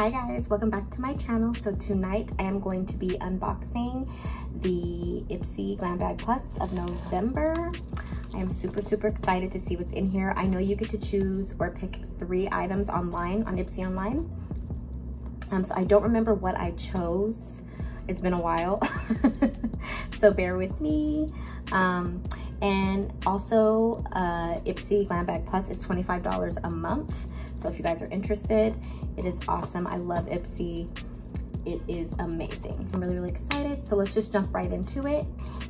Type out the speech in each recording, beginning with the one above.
Hi guys, welcome back to my channel. So tonight I am going to be unboxing the Ipsy Glam Bag Plus of November. I am super excited to see what's in here. I know you get to choose or pick 3 items online on Ipsy Online. So I don't remember what I chose. It's been a while, so bear with me. And also Ipsy Glam Bag Plus is $25 a month. So if you guys are interested, it is awesome. I love Ipsy. It is amazing. I'm really excited. So let's just jump right into it.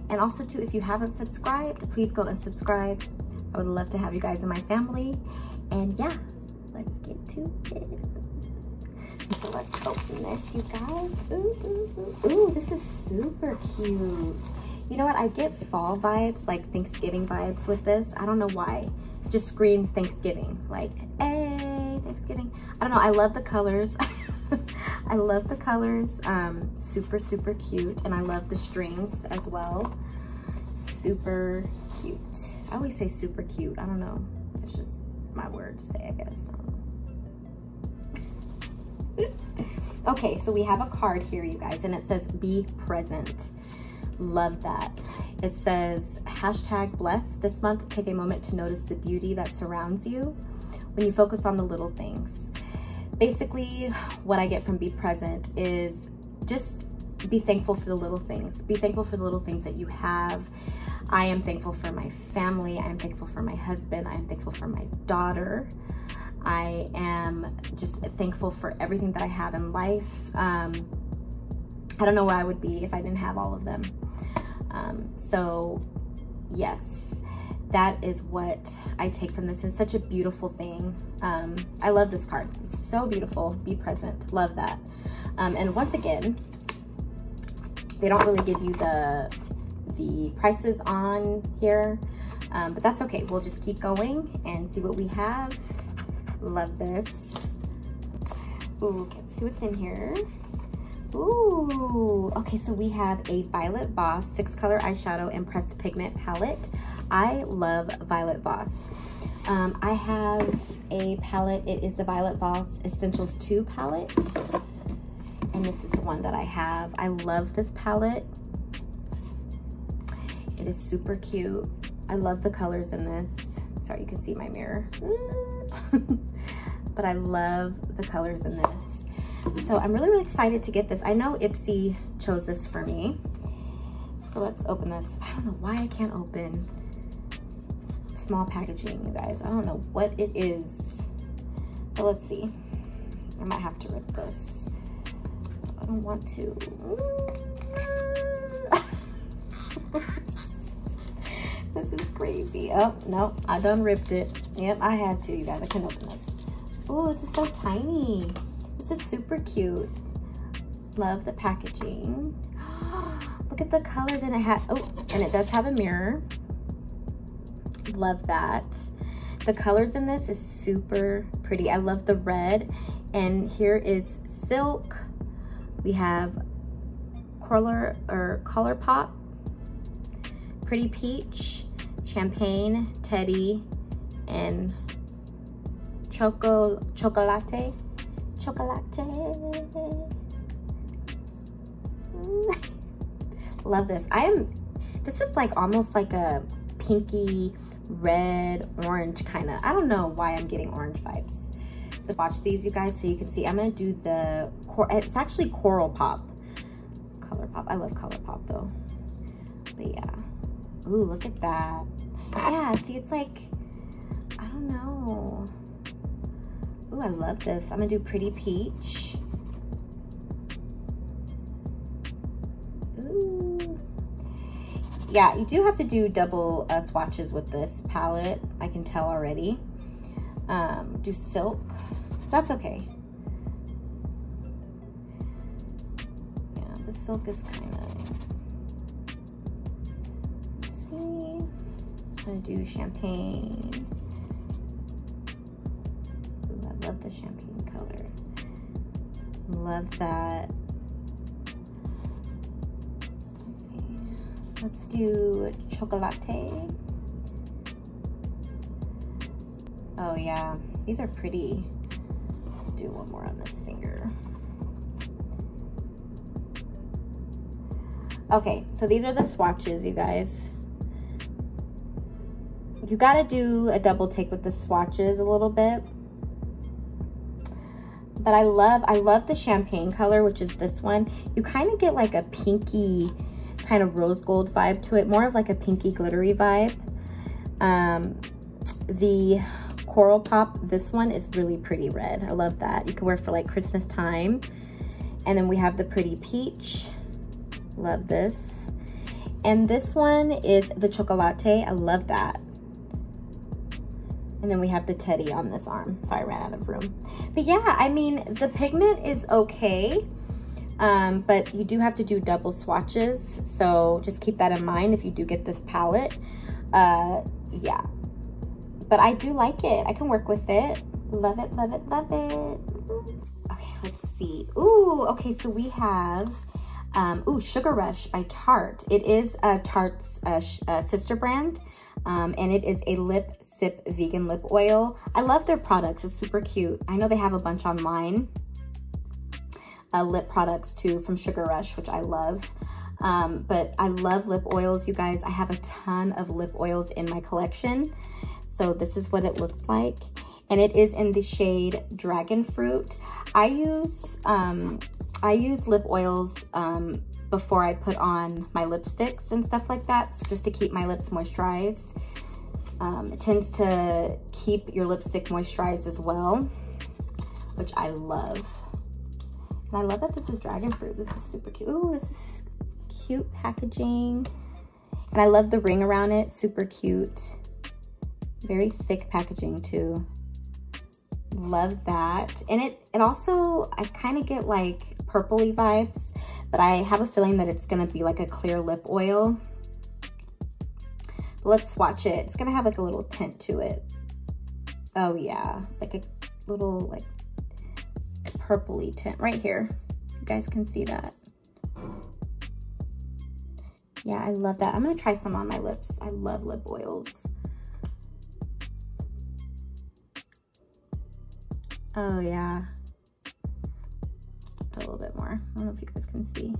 And also too, if you haven't subscribed, please go and subscribe. I would love to have you guys in my family. And yeah, let's get to it. So let's open this, you guys. Ooh, this is super cute. You know what? I get fall vibes, like Thanksgiving vibes with this. I don't know why. It just screams Thanksgiving. Like, hey, Thanksgiving. I don't know. I love the colors. I love the colors. Super cute. And I love the strings as well. Super cute. I always say super cute. I don't know. It's just my word to say, I guess. Okay, so we have a card here, you guys, and it says be present. Love that. It says #bless this month. Take a moment to notice the beauty that surrounds you when you focus on the little things. Basically, what I get from be present is just be thankful for the little things. Be thankful for the little things that you have. I am thankful for my family. I am thankful for my husband. I am thankful for my daughter. I am just thankful for everything that I have in life. I don't know where I would be if I didn't have all of them. So yes, that is what I take from this. It's such a beautiful thing. I love this card. It's so beautiful. Be present. Love that. And once again, they don't really give you the prices on here, but that's okay. We'll just keep going and see what we have. Love this. Ooh, let's see what's in here. Ooh, okay, so we have a Violet Voss 6-color eyeshadow and pressed pigment palette. I love Violet Voss. I have a palette. It is the Violet Voss Essentials 2 palette, and this is the one that I have. I love this palette. It is super cute. I love the colors in this. Sorry, you can see my mirror. But I love the colors in this. So I'm really excited to get this. I know Ipsy chose this for me. So let's open this. I don't know why I can't open small packaging, you guys. I don't know what it is. But let's see. I might have to rip this. I don't want to. This is crazy. Oh, no, I done ripped it. Yep, I had to, you guys. I couldn't open this. Oh, this is so tiny. This is super cute. Love the packaging. Look at the colors in it. Oh, and it does have a mirror. Love that. The colors in this is super pretty. I love the red. And here is Silk. We have Color Pop, Pretty Peach, Champagne, Teddy, and Chocolate. Love this. This is like almost like a pinky red orange kind of. I don't know why I'm getting orange vibes. So watch these, you guys, so you can see. I'm gonna do it's actually Coral Pop. Color Pop. I love Color Pop though. But yeah. Ooh, look at that. Yeah, see, it's like, I don't know. Ooh, I love this. I'm gonna do Pretty Peach. Ooh. Yeah, you do have to do double swatches with this palette. I can tell already. Do Silk. That's okay. Yeah, the Silk is kind of, I'm gonna do Champagne. Ooh, I love the champagne color. Love that. Okay. Let's do Chocolate. Oh yeah, these are pretty. Let's do one more on this finger. Okay, so these are the swatches, you guys. You gotta do a double take with the swatches a little bit. But I love the champagne color, which is this one. You kind of get like a pinky kind of rose gold vibe to it, more of like a pinky glittery vibe. The Coral Pop, this one is really pretty red. I love that. You can wear for like Christmas time. And then we have the Pretty Peach. Love this. And this one is the Chocolate. I love that. And then we have the Teddy on this arm. Sorry, I ran out of room. But yeah, I mean, the pigment is okay. But you do have to do double swatches. So just keep that in mind if you do get this palette. Yeah. But I do like it. I can work with it. Love it, love it, love it. Okay, let's see. Ooh, okay, so we have, Sugar Rush by Tarte. It is Tarte's sister brand. And it is a Lip Sip vegan lip oil. I love their products. It's super cute. I know they have a bunch online. Lip products too from Sugar Rush, which I love. But I love lip oils, you guys. I have a ton of lip oils in my collection. So this is what it looks like. And it is in the shade Dragon Fruit. I use lip oils before I put on my lipsticks and stuff like that, just to keep my lips moisturized. It tends to keep your lipstick moisturized as well, which I love. And I love that this is Dragon Fruit. This is super cute. Ooh, this is cute packaging. And I love the ring around it, super cute. Very thick packaging too. Love that. And it also, I kind of get like purpley vibes, but I have a feeling that it's gonna be like a clear lip oil. Let's swatch it. It's gonna have like a little tint to it. Oh yeah, it's like a little like purpley tint right here. You guys can see that. Yeah, I love that. I'm gonna try some on my lips. I love lip oils. Oh yeah. A little bit more. I don't know if you guys can see.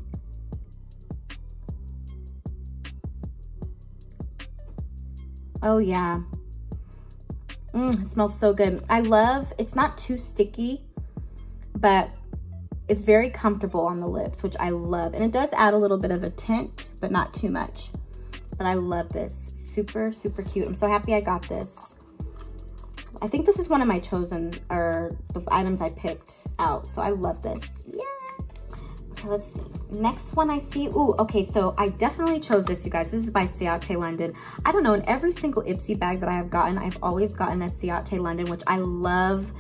Oh yeah. It smells so good. I love, it's not too sticky, but it's very comfortable on the lips, which I love. And it does add a little bit of a tint, but not too much. But I love this. Super, super cute. I'm so happy I got this. I think this is one of my chosen, or the items I picked out. So I love this. Yeah. Okay, let's see. Next one I see. Ooh, okay, so I definitely chose this, you guys. This is by Ciate London. I don't know, in every single Ipsy bag that I have gotten, I've always gotten a Ciate London, which I love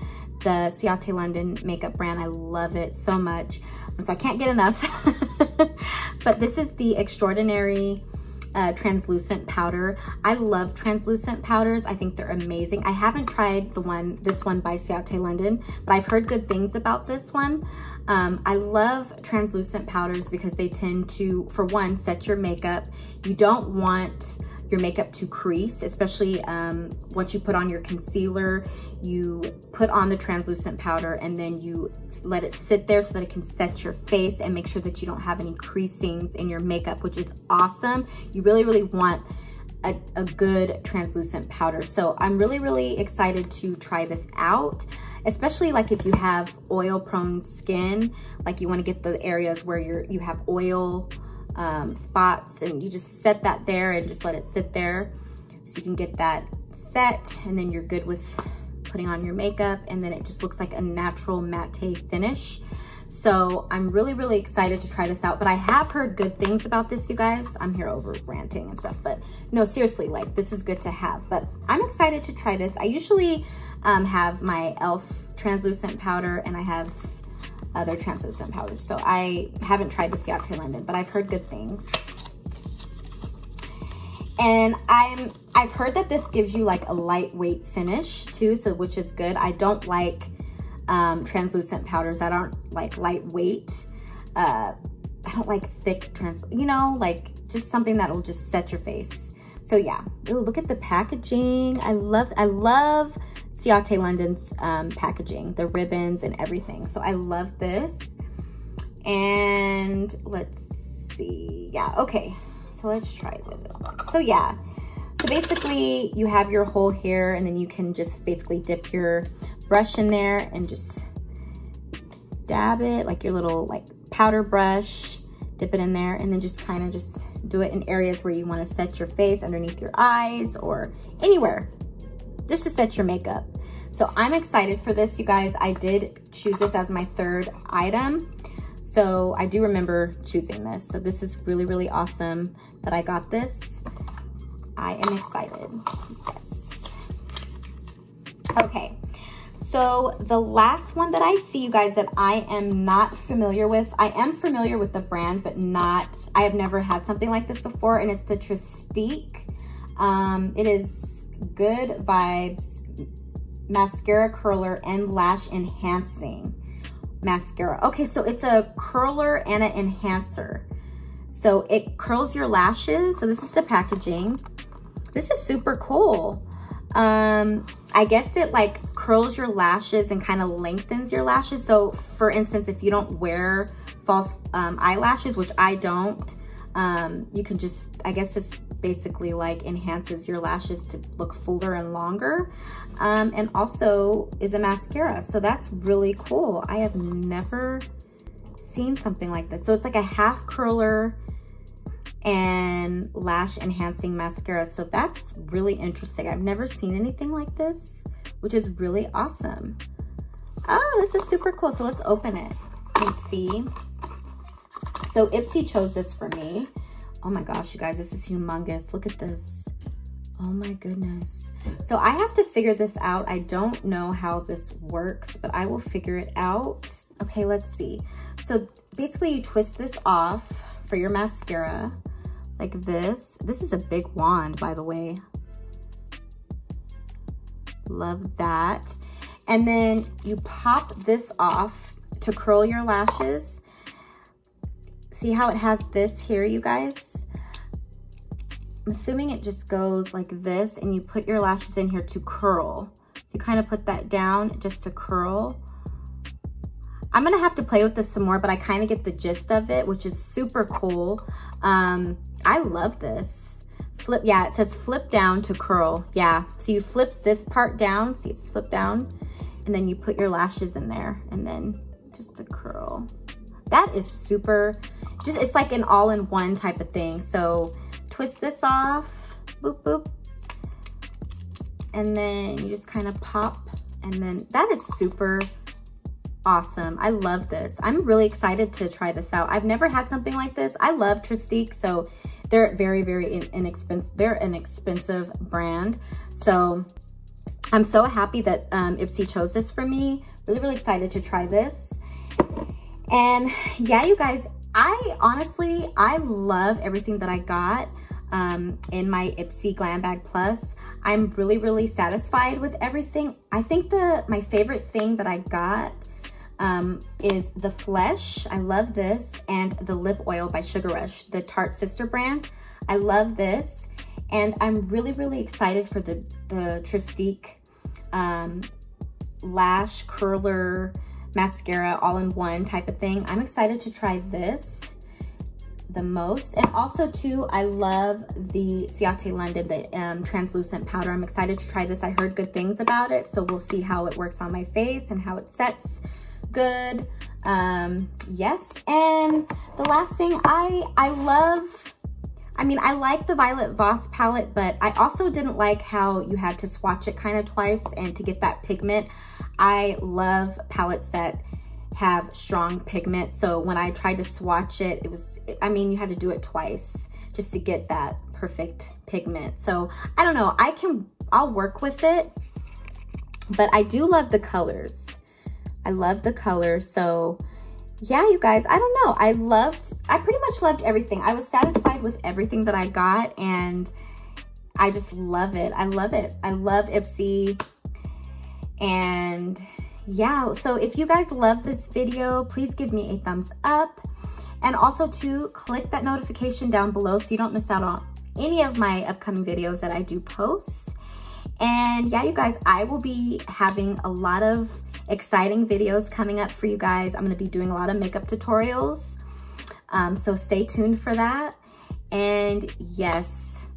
the Ciate London makeup brand. I love it so much. So I can't get enough. But this is the Extraordinary translucent powder. I love translucent powders. I think they're amazing. I haven't tried this one by Ciate London, but I've heard good things about this one. I love translucent powders because they tend to, for one, set your makeup. You don't want your makeup to crease, especially once you put on your concealer. You put on the translucent powder and then you let it sit there so that it can set your face and make sure that you don't have any creasings in your makeup, which is awesome. You really, really want a good translucent powder. So I'm really, really excited to try this out, especially like if you have oil prone skin, like you want to get the areas where you have oil spots, and you just set that there and just let it sit there so you can get that set, and then you're good with putting on your makeup, and then it just looks like a natural matte finish. So I'm really, really excited to try this out, but I have heard good things about this, you guys. I'm here over ranting and stuff, but no, seriously, like this is good to have, but I'm excited to try this. I usually have my e.l.f. translucent powder, and I have other translucent powders. So I haven't tried the Ciate London, but I've heard good things. And I've heard that this gives you like a lightweight finish too, so which is good. I don't like translucent powders that aren't like lightweight. I don't like thick you know, like just something that will just set your face. So yeah. Ooh, look at the packaging. I love Ciate London's packaging, the ribbons and everything. So I love this. And let's see. Yeah, okay. So let's try this. So yeah. So basically you have your hole here, and then you can just basically dip your brush in there and just dab it like your little like powder brush, dip it in there, and then just kind of just do it in areas where you want to set your face, underneath your eyes or anywhere, just to set your makeup. So I'm excited for this, you guys. I did choose this as my third item. So I do remember choosing this. So this is really, really awesome that I got this. I am excited. Yes. Okay. So the last one that I see, you guys, that I am not familiar with. I am familiar with the brand, but I have never had something like this before, and it's the Tristique. It is Good Vibes Mascara Curler and Lash Enhancing Mascara. Okay, so it's a curler and an enhancer. So it curls your lashes. So this is the packaging. This is super cool. I guess it like curls your lashes and kind of lengthens your lashes. So for instance, if you don't wear false eyelashes, which I don't, you can just, I guess this basically like enhances your lashes to look fuller and longer. And also is a mascara. So that's really cool. I have never seen something like this. So it's like a half curler and lash enhancing mascara. So that's really interesting. I've never seen anything like this, which is really awesome. Oh, this is super cool. So let's open it and see. So Ipsy chose this for me. Oh my gosh, you guys, this is humongous. Look at this. Oh my goodness. So I have to figure this out. I don't know how this works, but I will figure it out. Okay, let's see. So basically you twist this off for your mascara like this. This is a big wand, by the way. Love that. And then you pop this off to curl your lashes. See how it has this here, you guys? I'm assuming it just goes like this, and you put your lashes in here to curl. So you kind of put that down just to curl. I'm gonna have to play with this some more, but I kind of get the gist of it, which is super cool. I love this. Flip, yeah, it says flip down to curl. Yeah, so you flip this part down, see it's flipped down, and then you put your lashes in there, and then just to curl. That is super, just, it's like an all-in-one type of thing. So twist this off, boop, boop. And then you just kind of pop, and then that is super awesome. I love this. I'm really excited to try this out. I've never had something like this. I love Tristique, so they're very, very inexpensive. They're an expensive brand. So I'm so happy that Ipsy chose this for me. Really, really excited to try this. And yeah, you guys, I love everything that I got in my Ipsy Glam Bag Plus. I'm really, really satisfied with everything. I think my favorite thing that I got is the Flesh. I love this, and the lip oil by Sugar Rush, the Tarte sister brand. I love this, and I'm really, really excited for the Tristique lash curler mascara all-in-one type of thing. I'm excited to try this the most. And also too, I love the Ciate London, the translucent powder. I'm excited to try this. I heard good things about it, so we'll see how it works on my face and how it sets good. Yes, and the last thing, I like the Violet Voss palette, but I also didn't like how you had to swatch it kind of twice and to get that pigment. I love palettes that have strong pigment, so when I tried to swatch it, you had to do it twice just to get that perfect pigment. So I don't know, I'll work with it, but I do love the colors. I love the colors. So yeah, you guys, I don't know. I pretty much loved everything. I was satisfied with everything that I got, and I just love it. I love it. I love Ipsy. And yeah, so if you guys love this video, please give me a thumbs up. And also to click that notification down below so you don't miss out on any of my upcoming videos that I do post. And yeah, you guys, I will be having a lot of exciting videos coming up for you guys. I'm gonna be doing a lot of makeup tutorials. So stay tuned for that. And yes,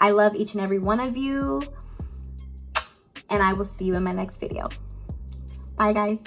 I love each and every one of you. And I will see you in my next video. Bye, guys.